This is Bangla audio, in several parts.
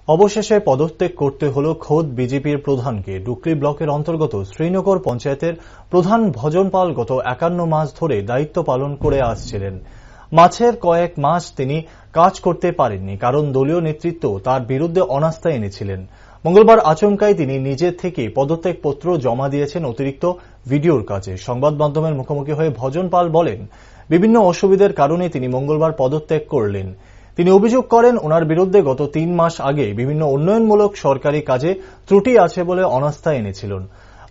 অবশেষে পদত্যাগ করতে হল খোদ বিজেপির প্রধানকে। ডুকরি ব্লকের অন্তর্গত শ্রীনগর পঞ্চায়েতের প্রধান ভজন পাল গত 51 মাস ধরে দায়িত্ব পালন করে আসছিলেন। মাঝের কয়েক মাস তিনি কাজ করতে পারেননি, কারণ দলীয় নেতৃত্ব তার বিরুদ্ধে অনাস্থা এনেছিলেন। মঙ্গলবার আচমকাই তিনি নিজে থেকে পদত্যাগপত্র জমা দিয়েছেন অতিরিক্ত ভিডিওর কাজে। সংবাদ মাধ্যমের মুখোমুখি হয়ে ভজন পাল বলেন, বিভিন্ন অসুবিধার কারণে তিনি মঙ্গলবার পদত্যাগ করলেন। তিনি অভিযোগ করেন, ওনার বিরুদ্ধে গত 3 মাস আগে বিভিন্ন উন্নয়নমূলক সরকারি কাজে ত্রুটি আছে বলে অনাস্থা এনেছিলেন।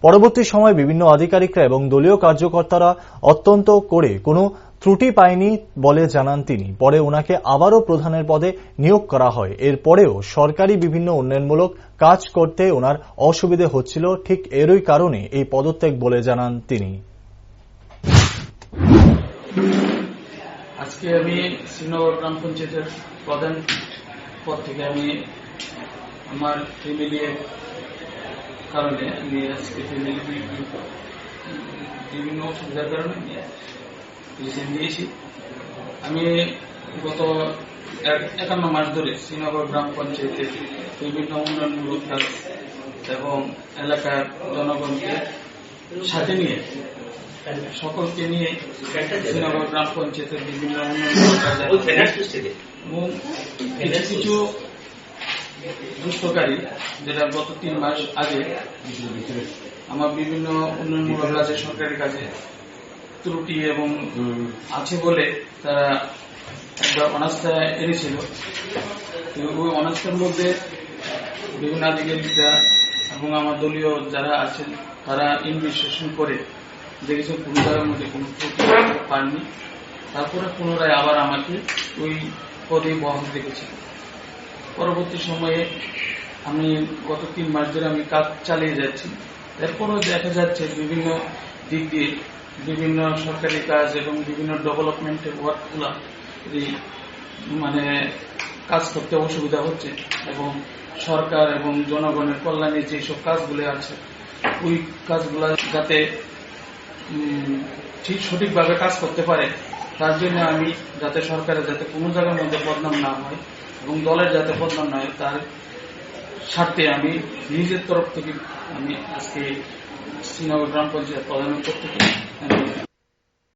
পরবর্তী সময় বিভিন্ন আধিকারিকরা এবং দলীয় কার্যকর্তারা অত্যন্ত করে কোনো ত্রুটি পায়নি বলে জানান তিনি। পরে ওনাকে আবারও প্রধানের পদে নিয়োগ করা হয়। এরপরেও সরকারি বিভিন্ন উন্নয়নমূলক কাজ করতে ওনার অসুবিধে হচ্ছিল, ঠিক এরই কারণে এই পদত্যাগ বলে জানান তিনি। আজকে আমি শ্রীনগর গ্রাম পঞ্চায়েতের প্রধান পদ থেকে আমি আমার ফ্যামিলির কারণে আমি আজকে বিভিন্ন অসুবিধার কারণে রিজাইন দিয়েছি। আমি গত 51 মাস ধরে শ্রীনগর গ্রাম পঞ্চায়েতের বিভিন্ন উন্নয়নমূলক কাজ এবং এলাকার জনগণকে সাথে নিয়ে সকলকে নিয়ে শ্রীনগর গ্রাম পঞ্চায়েতের বিভিন্ন উন্নয়নমূলক কাজ এবং কিছু দুষ্টকারী, যেটা গত 3 মাস আগে আমার বিভিন্ন উন্নয়নমূলক কাজে সরকারি কাজে ত্রুটি এবং আছে বলে তারা একটা অনাস্থা এনেছিল। ওই অনাস্থার মধ্যে বিভিন্ন আধিকারিকরা এবং আমার দলীয় যারা আছেন তারা ইনভেস্টিগেশন করে দেখেছে কোনো জায়গার মধ্যে কোনো ত্রুটি পাননি। তারপরে পুনরায় আবার আমাকে ওই পদে বহাল রেখেছিল। পরবর্তী সময়ে আমি গত 3 মাস ধরে আমি কাজ চালিয়ে যাচ্ছি। এরপরও দেখা যাচ্ছে বিভিন্ন দিক দিয়ে বিভিন্ন সরকারি কাজ এবং বিভিন্ন ডেভেলপমেন্টের ওয়ার্কগুলা কাজ করতে অসুবিধা হচ্ছে এবং সরকার এবং জনগণের কল্যাণে যেসব কাজগুলো আছে ওই কাজগুলা যাতে সঠিকভাবে কাজ করতে পারে, তার জন্য আমি যাতে সরকারের যাতে কোনো জায়গার মধ্যে বদনাম না হয় এবং দলের যাতে বদনাম না হয় তার স্বার্থে আমি নিজের তরফ থেকে আমি আজকে শ্রীনগর গ্রাম পঞ্চায়েত প্রধানের পক্ষ থেকে